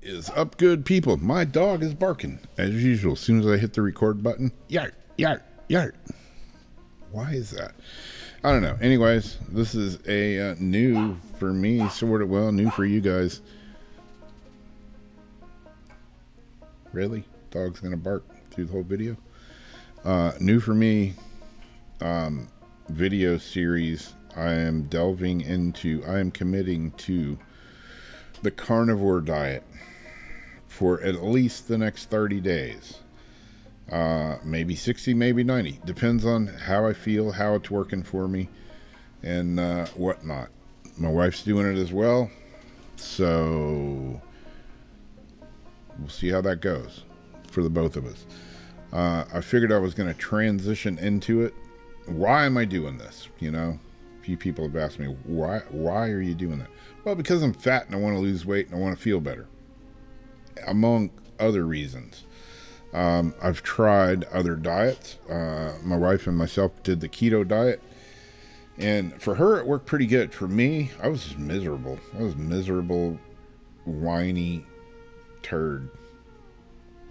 Is up, good people? My dog is barking as usual. As soon as I hit the record button, yart, yart, yart. Why is that? I don't know. Anyways, this is a new for me, sort of. Well, new for you guys. Really? Dog's gonna bark through the whole video. New for me. Video series. I am committing to the Carnivore Diet for at least the next 30 days. Maybe 60, maybe 90. Depends on how I feel, how it's working for me, and whatnot. My wife's doing it as well, so we'll see how that goes for the both of us. I figured I was going to transition into it. Why am I doing this? You know, a few people have asked me, why are you doing that? Well, because I'm fat and I want to lose weight and I want to feel better, among other reasons. I've tried other diets. My wife and myself did the keto diet, and for her it worked pretty good. For me, I was just miserable. I was miserable, whiny turd,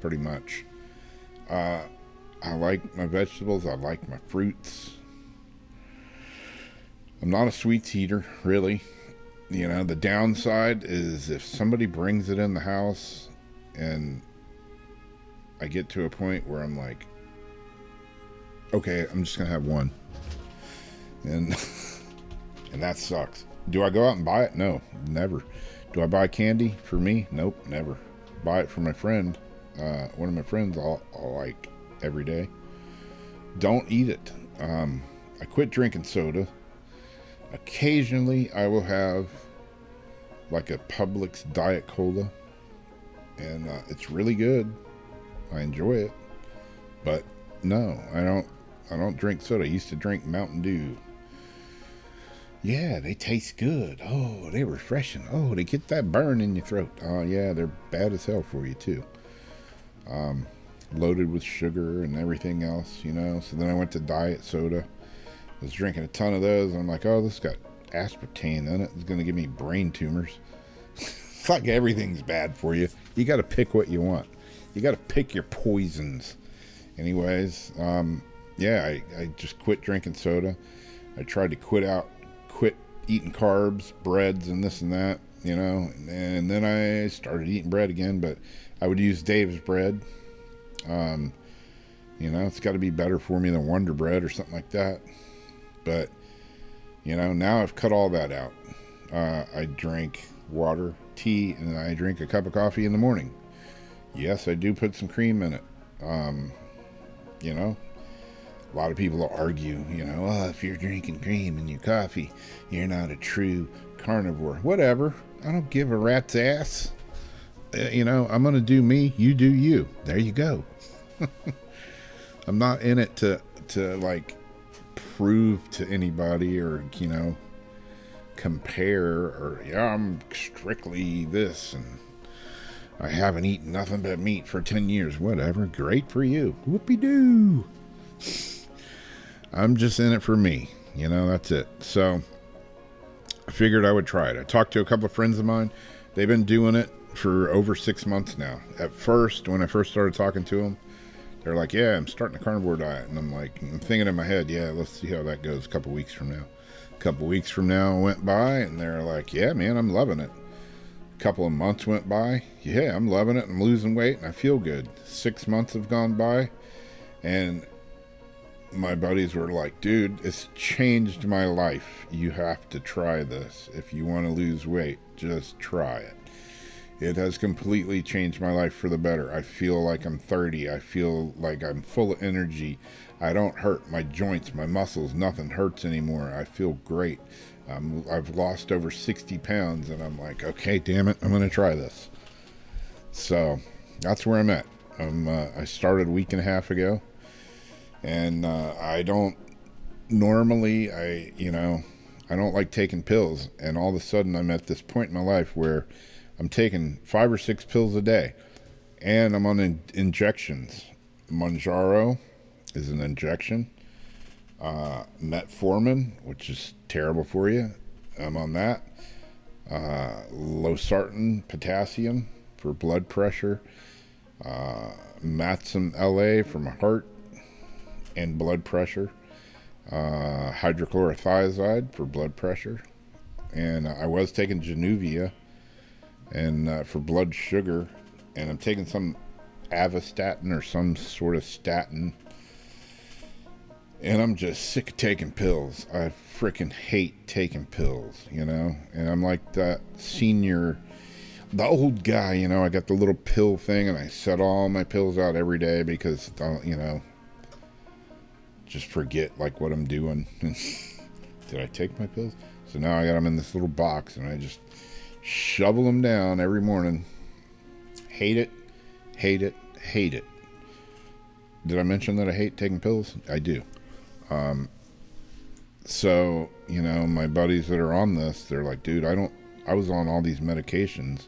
pretty much. I like my vegetables. I like my fruits. I'm not a sweets eater, really. You know, the downside is if somebody brings it in the house and I get to a point where I'm like, okay, I'm just going to have one. And and that sucks. Do I go out and buy it? No, never. Do I buy candy for me? Nope, never. Buy it for my friend. One of my friends I'll like every day. Don't eat it. I quit drinking soda. Occasionally I will have like a Publix Diet Cola, and it's really good. I enjoy it, but no, I don't drink soda. I used to drink Mountain Dew. Yeah, they taste good. Oh, they're refreshing. Oh, they get that burn in your throat. Oh yeah, they're bad as hell for you too. Loaded with sugar and everything else, you know. So then I went to diet soda. I was drinking a ton of those, and I'm like, oh, this got aspartame in it. It's going to give me brain tumors. It's like everything's bad for you. You got to pick what you want. You got to pick your poisons. Anyways, yeah, I just quit drinking soda. I tried to quit eating carbs, breads, and this and that, you know. And then I started eating bread again, but I would use Dave's bread. You know, it's got to be better for me than Wonder Bread or something like that. But, you know, now I've cut all that out. I drink water, tea, and I drink a cup of coffee in the morning. Yes, I do put some cream in it. You know, a lot of people will argue, you know, oh, if you're drinking cream in your coffee, you're not a true carnivore. Whatever. I don't give a rat's ass. You know, I'm going to do me, you do you. There you go. I'm not in it to like prove to anybody or, you know, compare or, yeah, I'm strictly this and I haven't eaten nothing but meat for 10 years. Whatever. Great for you. Whoopie-doo. I'm just in it for me. You know, that's it. So I figured I would try it. I talked to a couple of friends of mine. They've been doing it for over 6 months now. At first, when I first started talking to them, they're like, yeah, I'm starting a carnivore diet. And I'm like, I'm thinking in my head, yeah, let's see how that goes a couple weeks from now. A couple weeks from now went by, and they're like, yeah, man, I'm loving it. A couple of months went by. Yeah, I'm loving it. I'm losing weight, and I feel good. 6 months have gone by, and my buddies were like, dude, it's changed my life. You have to try this. If you want to lose weight, just try it. It has completely changed my life for the better. I feel like I'm 30. I feel like I'm full of energy. I don't hurt my joints, my muscles. Nothing hurts anymore. I feel great. I've lost over 60 pounds, and I'm like, okay, damn it, I'm going to try this. So that's where I'm at. I started a week and a half ago, and I don't normally, I don't like taking pills, and all of a sudden I'm at this point in my life where I'm taking 5 or 6 pills a day, and I'm on injections. Manjaro is an injection. Metformin, which is terrible for you. I'm on that. Losartan, potassium for blood pressure, Matson LA for my heart and blood pressure, hydrochlorothiazide for blood pressure, and I was taking Januvia and for blood sugar, and I'm taking some Avastatin or some sort of statin, and I'm just sick of taking pills. I freaking hate taking pills, you know, and I'm like that senior, the old guy, you know. I got the little pill thing, and I set all my pills out every day because, you know, just forget like what I'm doing. Did I take my pills? So now I got them in this little box, and I just shovel them down every morning. Hate it, hate it, hate it. Did I mention that I hate taking pills? I do. So, you know, my buddies that are on this, they're like, dude, I was on all these medications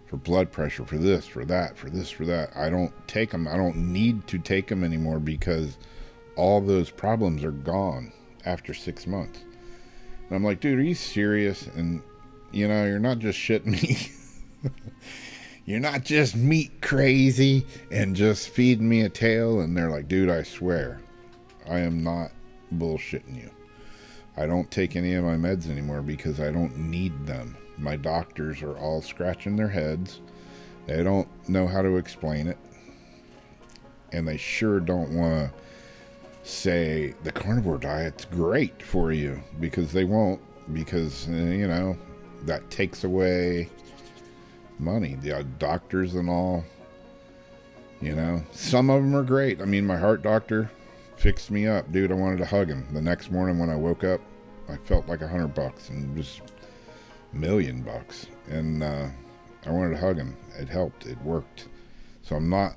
for blood pressure, for this, for that, for this, for that. I don't take them. I don't need to take them anymore because all those problems are gone after 6 months. And I'm like, dude, are you serious? And, you know, you're not just shitting me. You're not just meat crazy and just feeding me a tail. And they're like, dude, I swear, I am not bullshitting you. I don't take any of my meds anymore because I don't need them. My doctors are all scratching their heads. They don't know how to explain it. And they sure don't want to say the carnivore diet's great for you, because they won't, because, you know, that takes away money. The doctors and all, you know, some of them are great. I mean, my heart doctor fixed me up, dude. I wanted to hug him. The next morning when I woke up, I felt like $100 and it was $1 million, and I wanted to hug him. It helped. It worked. So I'm not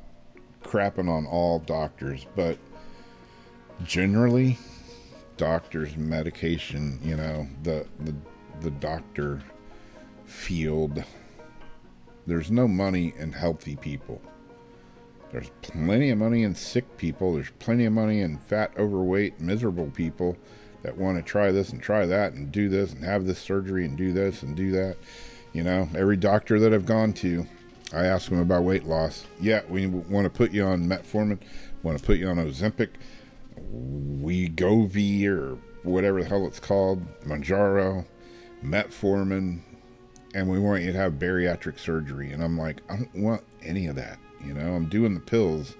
crapping on all doctors, but generally, doctors, medication, you know, the doctor field, there's no money in healthy people. There's plenty of money in sick people. There's plenty of money in fat, overweight, miserable people that want to try this and try that and do this and have this surgery and do this and do that. You know, every doctor that I've gone to, I ask them about weight loss. Yeah, we want to put you on metformin, want to put you on Ozempic, Wegovy, or whatever the hell it's called, Mounjaro, metformin, and we want you to have bariatric surgery. And I'm like, I don't want any of that. You know, I'm doing the pills.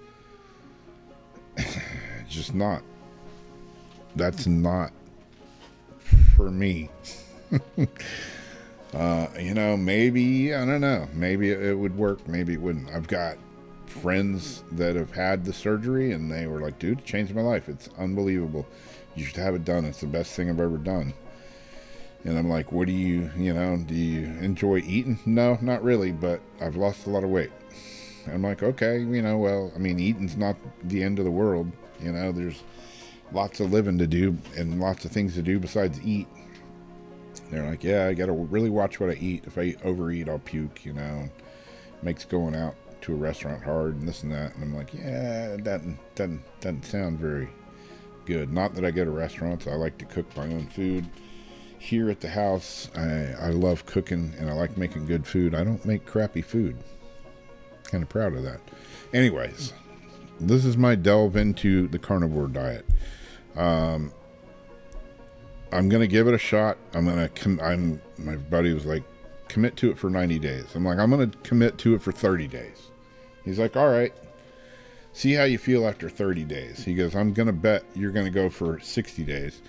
Just not. That's not for me. You know, maybe, I don't know, maybe it would work, maybe it wouldn't. I've got friends that have had the surgery and they were like, dude, it changed my life. It's unbelievable. You should have it done. It's the best thing I've ever done. And I'm like, what do you enjoy eating? No, not really, but I've lost a lot of weight. I'm like, okay, you know, well, I mean, eating's not the end of the world. You know, there's lots of living to do and lots of things to do besides eat. They're like, yeah, I got to really watch what I eat. If I overeat, I'll puke, you know. It makes going out to a restaurant hard and this and that. And I'm like, yeah, that doesn't sound very good. Not that I go to restaurants. I like to cook my own food. Here at the house, I love cooking and I like making good food. I don't make crappy food. Kind of proud of that. Anyways, this is my delve into the carnivore diet. I'm going to give it a shot. My buddy was like, commit to it for 90 days. I'm like, I'm going to commit to it for 30 days. He's like, all right, see how you feel after 30 days. He goes, I'm going to bet you're going to go for 60 days.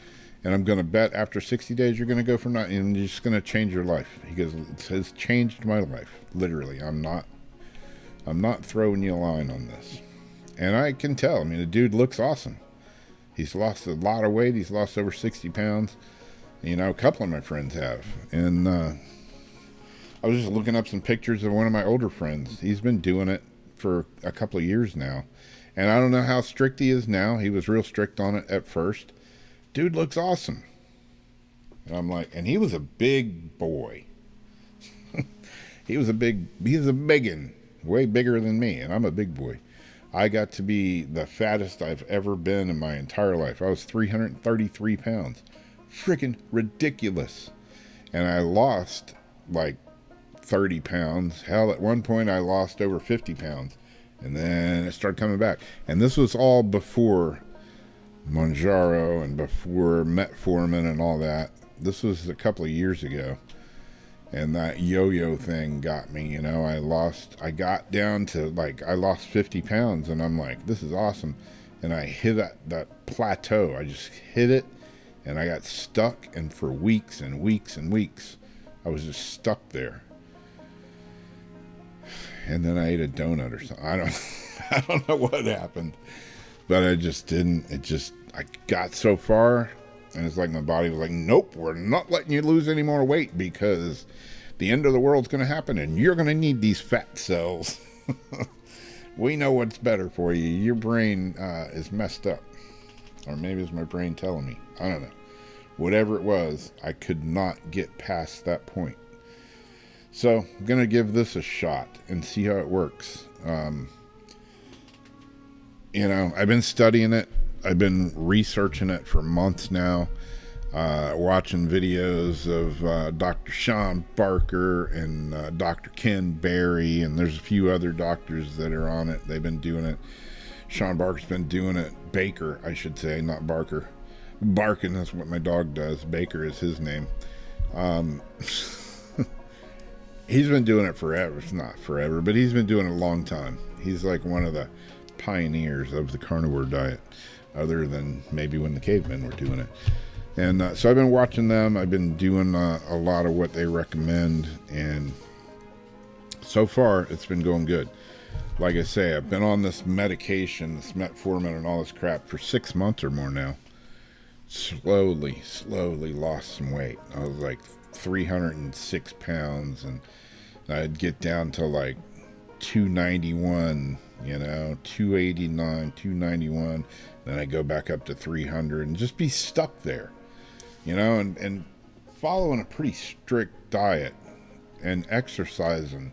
And I'm going to bet after 60 days, you're going to go for 90, and you're just going to change your life. He goes, it has changed my life. Literally. I'm not throwing you a line on this. And I can tell. I mean, the dude looks awesome. He's lost a lot of weight. He's lost over 60 pounds. You know, a couple of my friends have. And I was just looking up some pictures of one of my older friends. He's been doing it for a couple of years now. And I don't know how strict he is now. He was real strict on it at first. Dude looks awesome. And I'm like, and he was a big boy. He's a biggin, way bigger than me. And I'm a big boy. I got to be the fattest I've ever been in my entire life. I was 333 pounds. Freaking ridiculous. And I lost like 30 pounds. Hell, at one point I lost over 50 pounds. And then it started coming back. And this was all before Monjaro and before metformin and all that. This was a couple of years ago. And that yo-yo thing got me, you know. I got down to, like, I lost 50 pounds. And I'm like, this is awesome. And I hit that plateau. I just hit it. And I got stuck. And for weeks and weeks and weeks, I was just stuck there. And then I ate a donut or something. I don't know what happened. But I just didn't. I got so far. And it's like my body was like, nope, we're not letting you lose any more weight because the end of the world's going to happen and you're going to need these fat cells. We know what's better for you. Your brain is messed up. Or maybe it's my brain telling me. I don't know. Whatever it was, I could not get past that point. So I'm going to give this a shot and see how it works. You know, I've been studying it. I've been researching it for months now, watching videos of Dr. Sean Barker and Dr. Ken Berry, and there's a few other doctors that are on it. They've been doing it. Sean Barker's been doing it. Baker, I should say, not Barker. Barking, that's what my dog does. Baker is his name. He's been doing it forever. It's not forever, but he's been doing it a long time. He's like one of the pioneers of the carnivore diet, other than maybe when the cavemen were doing it. And so I've been watching them. I've been doing a lot of what they recommend, and so far it's been going good. Like I say, I've been on this medication, this metformin and all this crap for 6 months or more now. Slowly lost some weight. I was like 306 pounds, and I'd get down to like 291, you know, 289, 291. Then I go back up to 300 and just be stuck there, you know, and following a pretty strict diet and exercising.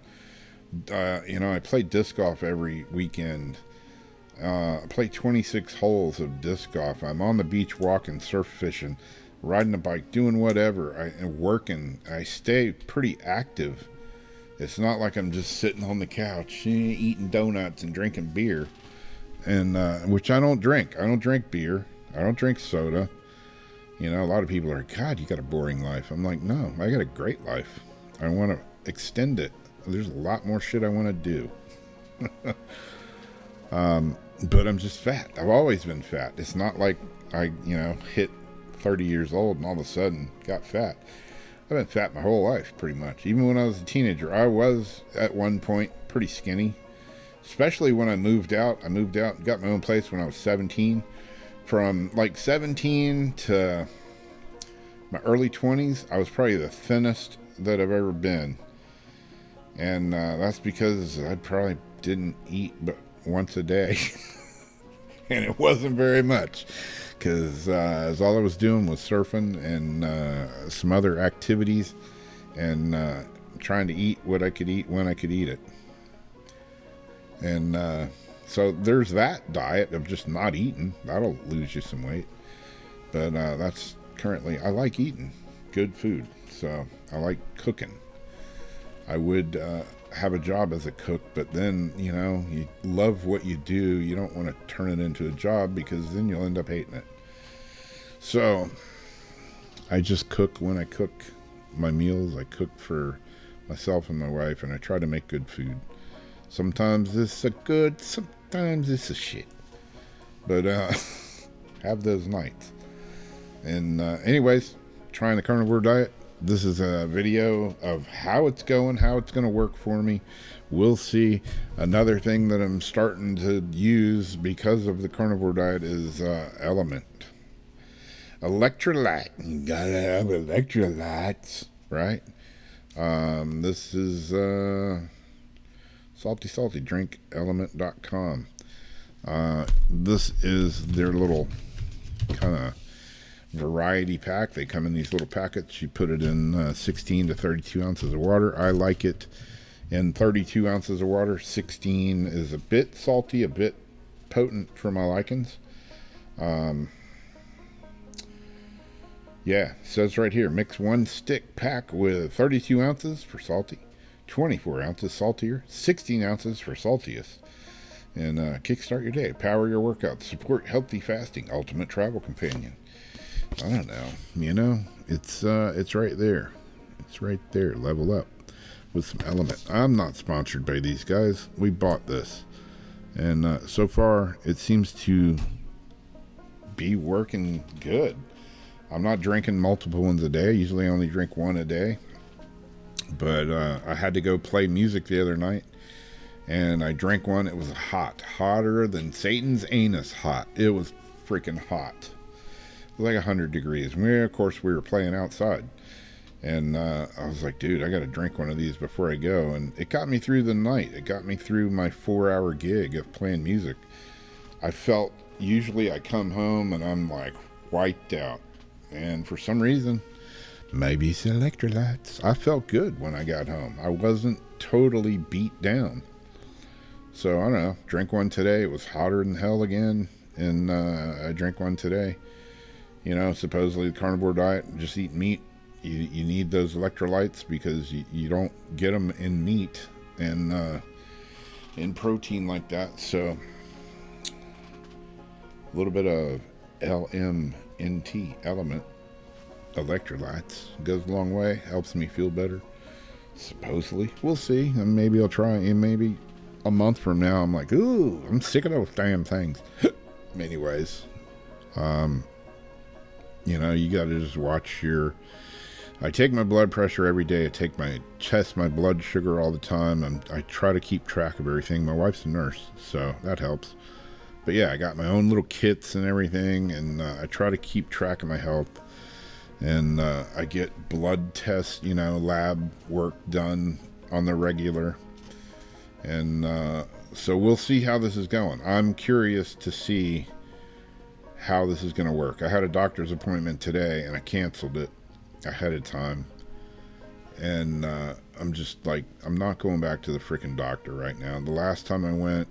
You know, I play disc golf every weekend. I play 26 holes of disc golf. I'm on the beach walking, surf fishing, riding a bike, doing whatever, and working. I stay pretty active. It's not like I'm just sitting on the couch eating donuts and drinking beer, and which I don't drink. I don't drink beer. I don't drink soda. You know, a lot of people are, God, you got a boring life. I'm like, no, I got a great life. I want to extend it. There's a lot more shit I want to do. But I'm just fat. I've always been fat. It's not like I, you know, hit 30 years old and all of a sudden got fat. I've been fat my whole life, pretty much. Even when I was a teenager, I was at one point pretty skinny. Especially when I moved out. I moved out and got my own place when I was 17. From like 17 to my early 20s, I was probably the thinnest that I've ever been. And that's because I probably didn't eat but once a day. And it wasn't very much. Because all I was doing was surfing and some other activities. And trying to eat what I could eat when I could eat it. And so there's that diet of just not eating. That'll lose you some weight. But that's currently, I like eating good food. So I like cooking. I would have a job as a cook, but then, you know, you love what you do. You don't want to turn it into a job because then you'll end up hating it. So I just cook when I cook my meals. I cook for myself and my wife, and I try to make good food. Sometimes it's a good, sometimes it's a shit. But have those nights. And anyways, trying the carnivore diet. This is a video of how it's going, how it's going to work for me. We'll see. Another thing that I'm starting to use because of the carnivore diet is element. Electrolyte. You gotta have electrolytes, right? This is salty drink element.com. This is their little kind of variety pack. They come in these little packets. You put it in 16 to 32 ounces of water. I like it in 32 ounces of water. 16 is a bit salty, a bit potent for my likings. Yeah, it says right here, mix one stick pack with 32 ounces for salty, 24 ounces saltier, 16 ounces for saltiest. And kickstart your day, power your workouts, support healthy fasting, ultimate travel companion. I don't know, it's right there. It's right there. Level up with some Element. I'm not sponsored by these guys. We bought this, and so far it seems to be working good. I'm not drinking multiple ones a day. I usually only drink one a day, but I had to go play music the other night, and I drank one. It was hotter than Satan's anus hot. It was freaking hot. It was like 100 degrees. Of course, we were playing outside. And I was like, dude, I got to drink one of these before I go. And it got me through the night. It got me through my 4-hour gig of playing music. I felt, usually I come home and I'm like wiped out. And for some reason, maybe it's electrolytes, I felt good when I got home. I wasn't totally beat down. So I don't know, drank one today. It was hotter than hell again. And I drank one today. Supposedly the carnivore diet, just eat meat. You need those electrolytes because you don't get them in meat and in protein like that. So a little bit of LMNT, Element electrolytes, goes a long way, helps me feel better. Supposedly, we'll see. And maybe I'll try. And maybe a month from now, I'm like, ooh, I'm sick of those damn things. Anyways, you got to just watch your. I take my blood pressure every day. I take my blood sugar all the time. I try to keep track of everything. My wife's a nurse, so that helps. But yeah, I got my own little kits and everything, and I try to keep track of my health. And I get blood tests, lab work done on the regular. And so we'll see how this is going. I'm curious to see how this is going to work. I had a doctor's appointment today, and I canceled it ahead of time, and I'm just like, I'm not going back to the freaking doctor right now. The last time I went,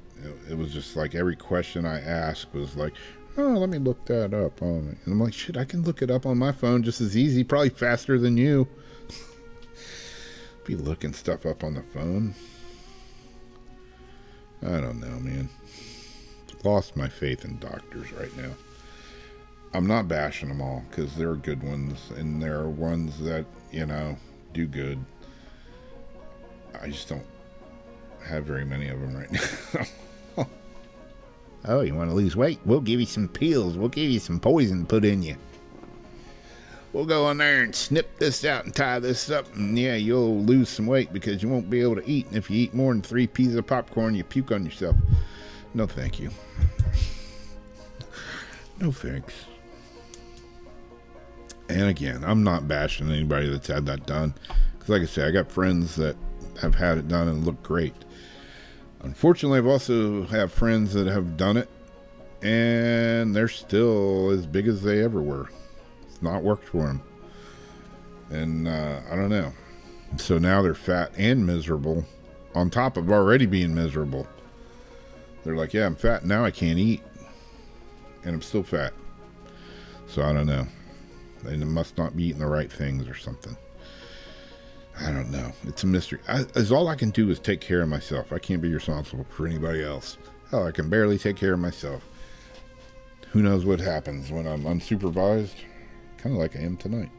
it was just like every question I asked was like, oh, let me look that up on it. And I'm like, shit, I can look it up on my phone just as easy, probably faster than you. Be looking stuff up on the phone. I don't know, man. Lost my faith in doctors right now. I'm not bashing them all, because there are good ones, and there are ones that, do good. I just don't have very many of them right now. Oh, you want to lose weight? We'll give you some pills. We'll give you some poison to put in you. We'll go in there and snip this out and tie this up, and yeah, you'll lose some weight because you won't be able to eat. And if you eat more than 3 pieces of popcorn, you puke on yourself. No, thank you. No thanks. And again, I'm not bashing anybody that's had that done. Because like I say, I got friends that have had it done and look great. Unfortunately, I've also have friends that have done it, and they're still as big as they ever were. It's not worked for them. And I don't know. So now they're fat and miserable, on top of already being miserable. They're like, yeah, I'm fat, now I can't eat. And I'm still fat. So I don't know. They must not be eating the right things or something. I don't know. It's a mystery. All I can do is take care of myself. I can't be responsible for anybody else. Hell, I can barely take care of myself. Who knows what happens when I'm unsupervised? Kind of like I am tonight.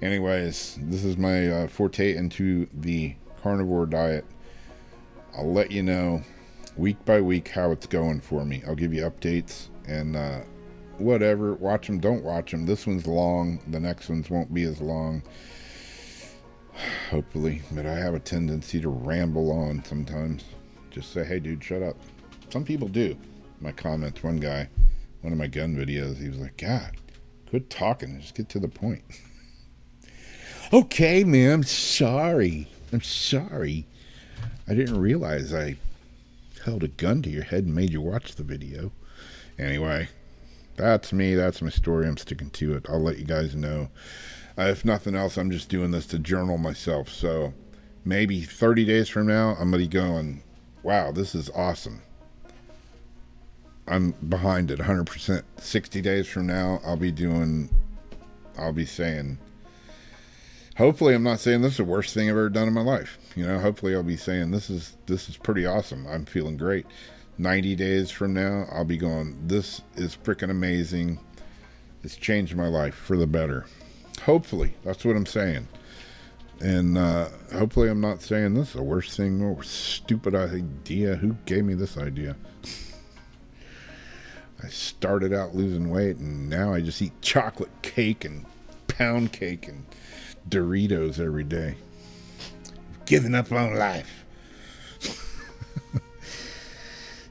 Anyways, this is my forte into the carnivore diet. I'll let you know week by week how it's going for me. I'll give you updates and whatever. Watch them, don't watch them. This one's long. The next ones won't be as long. Hopefully. But I have a tendency to ramble on sometimes. Just say, hey, dude, shut up. Some people do. My comments, one guy, one of my gun videos, he was like, God, quit talking and just get to the point. Okay, man, I'm sorry. I didn't realize I held a gun to your head and made you watch the video. Anyway, that's me. That's my story. I'm sticking to it. I'll let you guys know. If nothing else, I'm just doing this to journal myself. So maybe 30 days from now, I'm going to be going, wow, this is awesome. I'm behind it , 60 days from now, I'll be saying, Hopefully I'm not saying this is the worst thing I've ever done in my life. Hopefully I'll be saying this is pretty awesome. I'm feeling great. 90 days from now, I'll be going, this is freaking amazing. It's changed my life for the better. Hopefully, that's what I'm saying. And hopefully I'm not saying this is the worst thing or stupid idea. Who gave me this idea? I started out losing weight, and now I just eat chocolate cake and pound cake and Doritos every day. Giving up on life.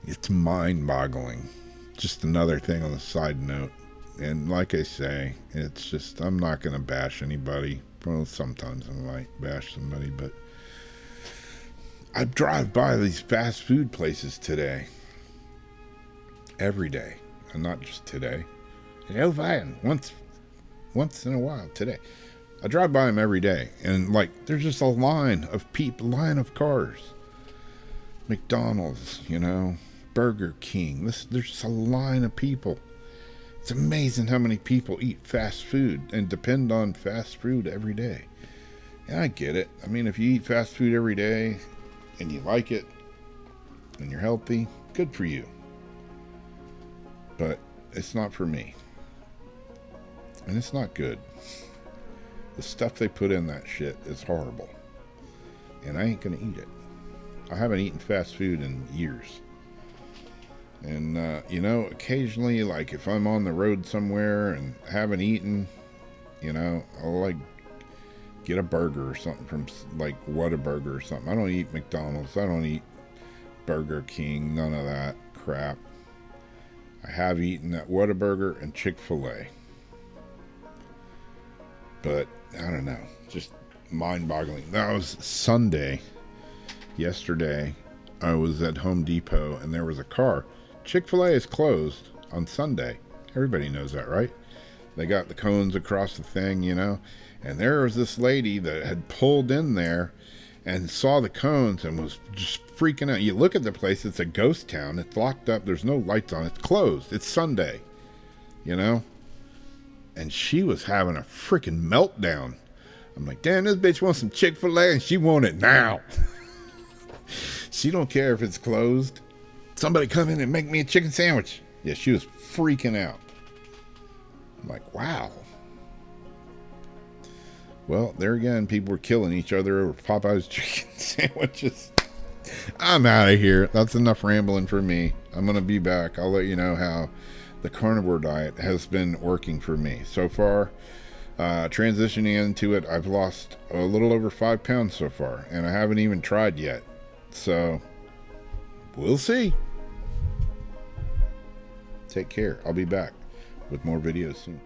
It's mind-boggling. Just another thing on the side note. And like I say, it's just, I'm not going to bash anybody. Well, sometimes I might bash somebody, but I drive by these fast food places today. Every day. And not just today. Once in a while today. I drive by them every day. And like, there's just a line of people, line of cars. McDonald's, Burger King. There's just a line of people. It's amazing how many people eat fast food and depend on fast food every day. And I get it. I mean, if you eat fast food every day and you like it and you're healthy, good for you. But it's not for me. And it's not good. The stuff they put in that shit is horrible. And I ain't gonna eat it. I haven't eaten fast food in years. And, occasionally, like, if I'm on the road somewhere and haven't eaten, I'll, like, get a burger or something from, like, Whataburger or something. I don't eat McDonald's. I don't eat Burger King. None of that crap. I have eaten at Whataburger and Chick-fil-A. But, I don't know. Just mind-boggling. That was Sunday. Yesterday, I was at Home Depot, and there was a car. Chick-fil-A is closed on Sunday. Everybody knows that, right? They got the cones across the thing, and there was this lady that had pulled in there and saw the cones and was just freaking out. You look at the place, it's a ghost town. It's locked up. There's no lights on. It's closed. It's Sunday, And she was having a freaking meltdown. I'm like, damn, this bitch wants some Chick-fil-A, and she want it now. She don't care if it's closed. Somebody come in and make me a chicken sandwich. Yeah, she was freaking out. I'm like, wow. Well, there again, people were killing each other over Popeye's chicken sandwiches. I'm out of here. That's enough rambling for me. I'm going to be back. I'll let you know how the Carnivore Diet has been working for me. So far, transitioning into it, I've lost a little over 5 pounds so far, and I haven't even tried yet. So, we'll see. Take care. I'll be back with more videos soon.